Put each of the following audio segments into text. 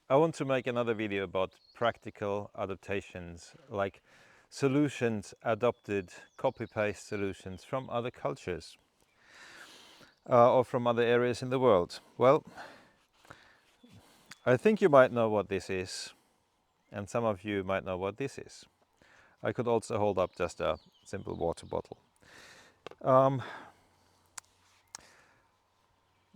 I want to make another video about practical adaptations, like solutions adopted, copy-paste solutions from other cultures or from other areas in the world. Well, I think you might know what this is, and some of you might know what this is. I could also hold up just a simple water bottle.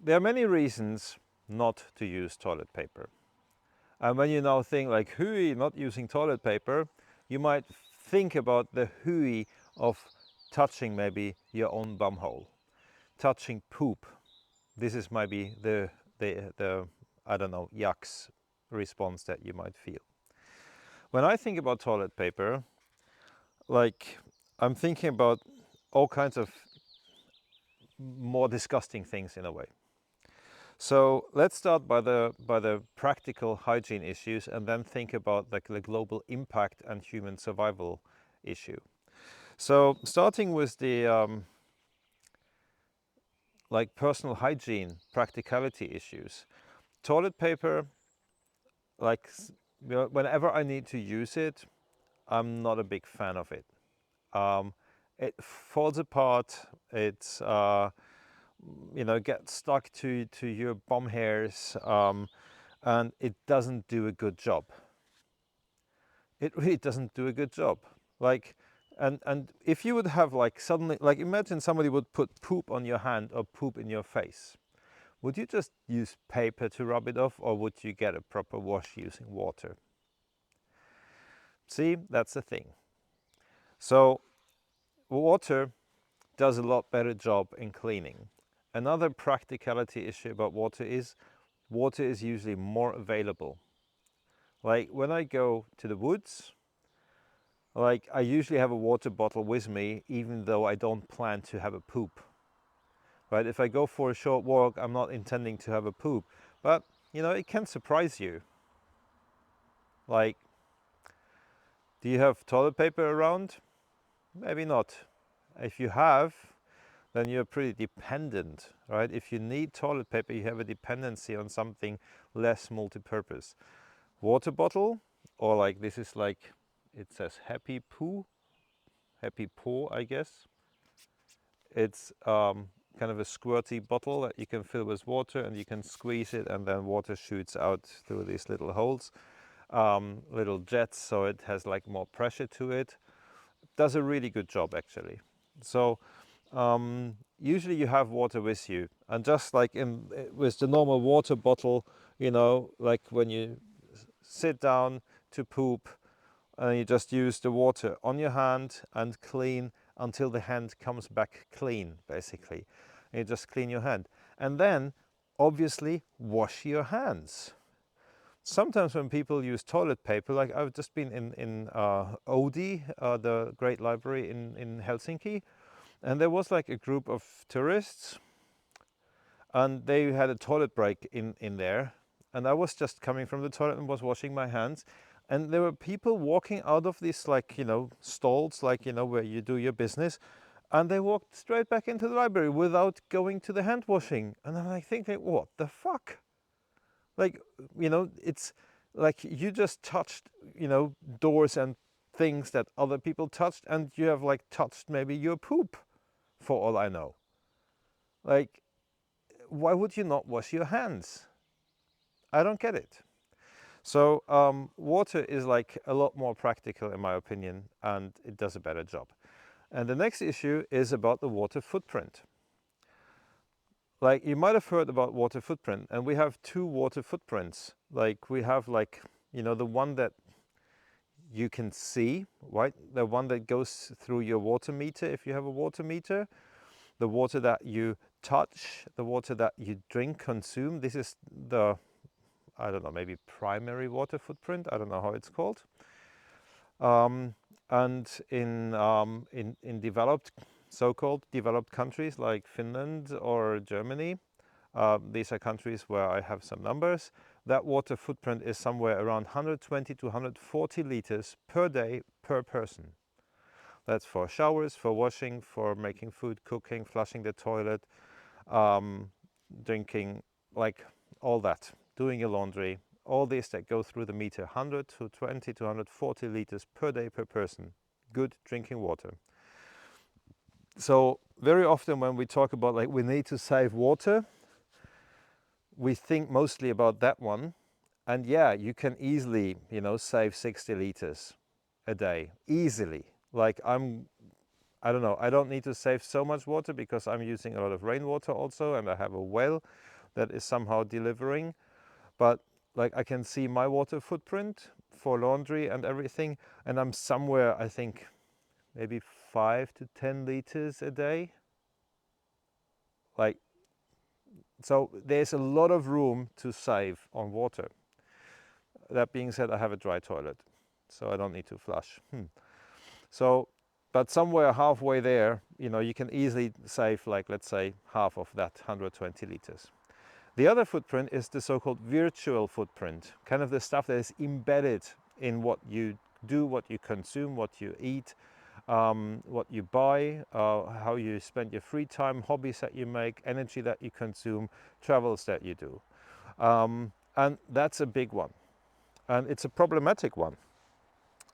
There are many reasons not to use toilet paper. And when you now think like hooey, not using toilet paper, you might think about the hooey of touching maybe your own bumhole, touching poop. This is maybe the I don't know, yucks response that you might feel. When I think about toilet paper, like I'm thinking about all kinds of more disgusting things in a way. So let's start by the practical hygiene issues and then think about like the global impact and human survival issue. So starting with the like personal hygiene practicality issues, toilet paper, like whenever I need to use it, I'm not a big fan of it. It falls apart. It's gets stuck to your bum hairs, and it doesn't do a good job. It really doesn't do a good job. Like, and if you would have like suddenly, like imagine somebody would put poop on your hand or poop in your face. Would you just use paper to rub it off, or would you get a proper wash using water? See, that's the thing. So water does a lot better job in cleaning. Another practicality issue about water is usually more available. Like when I go to the woods, like I usually have a water bottle with me even though I don't plan to have a poop. Right? If I go for a short walk, I'm not intending to have a poop, but it can surprise you. Like, do you have toilet paper around? Maybe not. If you have, then you're pretty dependent, right? If you need toilet paper, you have a dependency on something less multi-purpose. Water bottle, or like this is like, it says happy poo, happy paw, I guess. It's kind of a squirty bottle that you can fill with water and you can squeeze it and then water shoots out through these little holes, little jets, so it has like more pressure to it. Does a really good job actually. So usually you have water with you, and just like with the normal water bottle, like when you sit down to poop, and you just use the water on your hand and clean until the hand comes back clean, basically. And you just clean your hand. And then, obviously, wash your hands. Sometimes when people use toilet paper, like I've just been in Oodi, the great library in Helsinki, and there was like a group of tourists, and they had a toilet break in there. And I was just coming from the toilet and was washing my hands, and there were people walking out of these like stalls, like where you do your business, and they walked straight back into the library without going to the hand washing. And I'm like thinking, what the fuck? Like, it's like you just touched doors and things that other people touched, and you have like touched maybe your poop, for all I know. Like, why would you not wash your hands? I don't get it. So water is like a lot more practical in my opinion, and it does a better job. And the next issue is about the water footprint. Like you might have heard about water footprint, and we have two water footprints. Like we have like, the one that you can see, right? The one that goes through your water meter if you have a water meter, the water that you touch, the water that you drink, consume. This is the, I don't know, maybe primary water footprint. I don't know how it's called. And in developed, so-called developed countries like Finland or Germany, these are countries where I have some numbers. That water footprint is somewhere around 120 to 140 liters per day per person. That's for showers, for washing, for making food, cooking, flushing the toilet, drinking, like all that, doing your laundry, all this that go through the meter, 100 to 20 to 140 liters per day per person, good drinking water. So very often when we talk about like we need to save water, we think mostly about that one. And yeah, you can easily, save 60 liters a day, easily. Like I don't know, I don't need to save so much water because I'm using a lot of rainwater also, and I have a well that is somehow delivering. But like I can see my water footprint for laundry and everything, and I'm somewhere, I think, maybe 5 to 10 liters a day. Like, so there's a lot of room to save on water. That being said, I have a dry toilet, so I don't need to flush. So, but somewhere halfway there, you can easily save, like, let's say half of that 120 liters. The other footprint is the so-called virtual footprint, kind of the stuff that is embedded in what you do, what you consume, what you eat, what you buy, how you spend your free time, hobbies that you make, energy that you consume, travels that you do. And that's a big one. And it's a problematic one.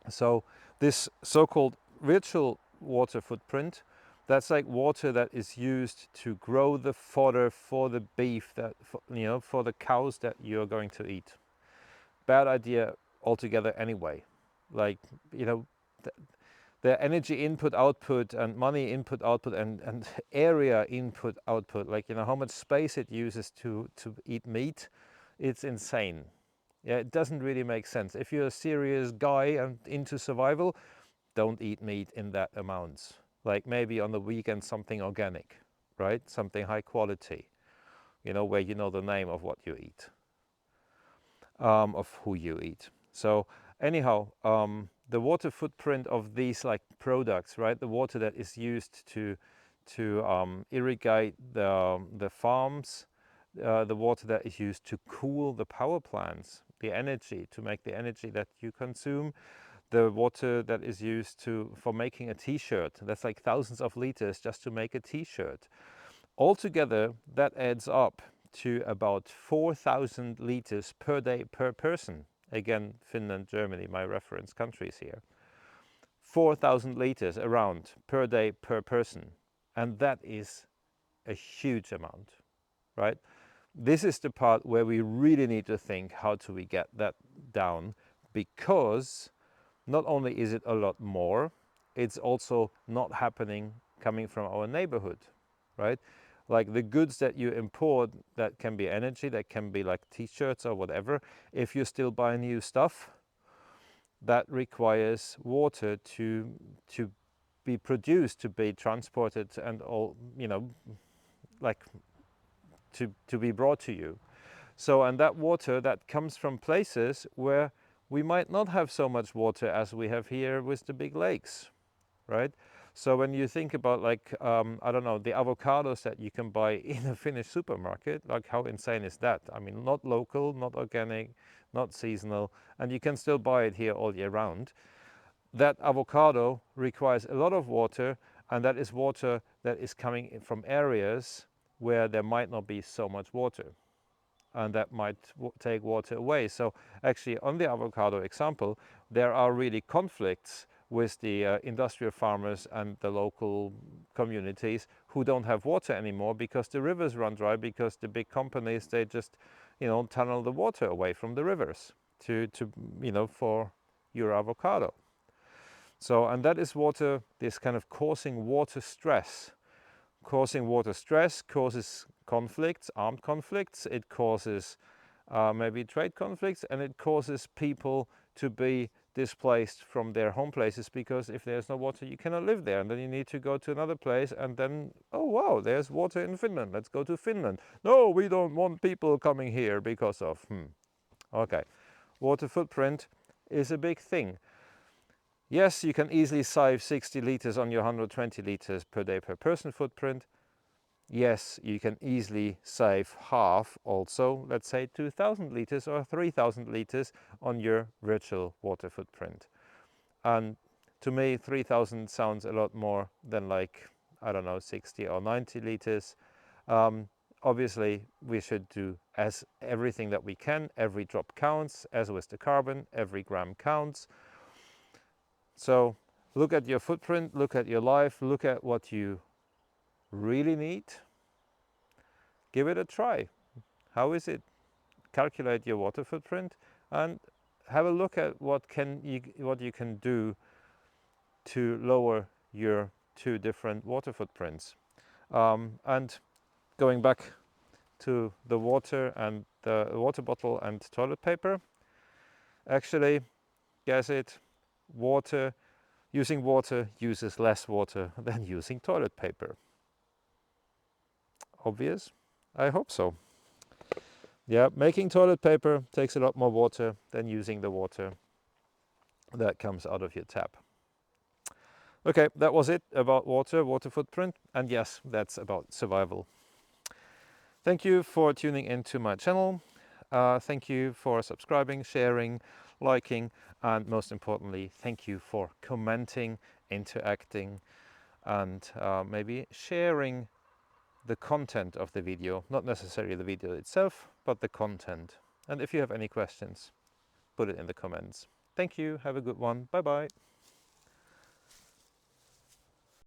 So this so-called virtual water footprint, that's like water that is used to grow the fodder for the beef that, for the cows that you're going to eat. Bad idea altogether anyway. Like, the energy input output and money input output and area input output, like, how much space it uses to eat meat, it's insane. Yeah, it doesn't really make sense. If you're a serious guy and into survival, don't eat meat in that amount. Like maybe on the weekend something organic, right? Something high quality, where you know the name of what you eat, of who you eat. So anyhow, the water footprint of these like products, right? The water that is used to irrigate the farms, the water that is used to cool the power plants, the energy to make the energy that you consume, the water that is used for making a t-shirt. That's like thousands of liters just to make a t-shirt. Altogether, that adds up to about 4,000 liters per day per person. Again, Finland, Germany, my reference countries here. 4,000 liters around per day per person. And that is a huge amount, right? This is the part where we really need to think, how do we get that down? Because not only is it a lot more, it's also not happening coming from our neighborhood, right? Like the goods that you import, that can be energy, that can be like t-shirts or whatever. If you still buy new stuff, that requires water to be produced, to be transported, and all, like to be brought to you. So, and that water that comes from places where we might not have so much water as we have here with the big lakes, right? So when you think about like, I don't know, the avocados that you can buy in a Finnish supermarket, like how insane is that? I mean, not local, not organic, not seasonal, and you can still buy it here all year round. That avocado requires a lot of water, and that is water that is coming from areas where there might not be so much water, and that might take water away. So actually on the avocado example, there are really conflicts with the industrial farmers and the local communities who don't have water anymore because the rivers run dry, because the big companies, they just, tunnel the water away from the rivers to for your avocado. So, and that is water, this kind of causing water stress. Causing water stress causes conflicts, armed conflicts, it causes maybe trade conflicts, and it causes people to be displaced from their home places, because if there's no water you cannot live there, and then you need to go to another place, and then, oh wow, there's water in Finland, let's go to Finland. No, we don't want people coming here because of, okay. Water footprint is a big thing. Yes, you can easily save 60 liters on your 120 liters per day per person footprint. Yes, you can easily save half also, let's say 2,000 liters or 3,000 liters on your virtual water footprint. And to me, 3,000 sounds a lot more than like, I don't know, 60 or 90 liters. obviously we should do as everything that we can. Every drop counts, as with the carbon, every gram counts. So look at your footprint, look at your life, look at what you really need. Give it a try. How is it? Calculate your water footprint and have a look at what you can do to lower your two different water footprints. And going back to the water and the water bottle and toilet paper, actually, guess it, using water uses less water than using toilet paper. Obvious? I hope so. Yeah, making toilet paper takes a lot more water than using the water that comes out of your tap. Okay, that was it about water footprint, and yes, that's about survival. Thank you for tuning into my channel. Thank you for subscribing, sharing, liking, and most importantly, thank you for commenting, interacting, and maybe sharing the content of the video, not necessarily the video itself, but the content. And if you have any questions, put it in the comments. Thank you, have a good one, bye bye.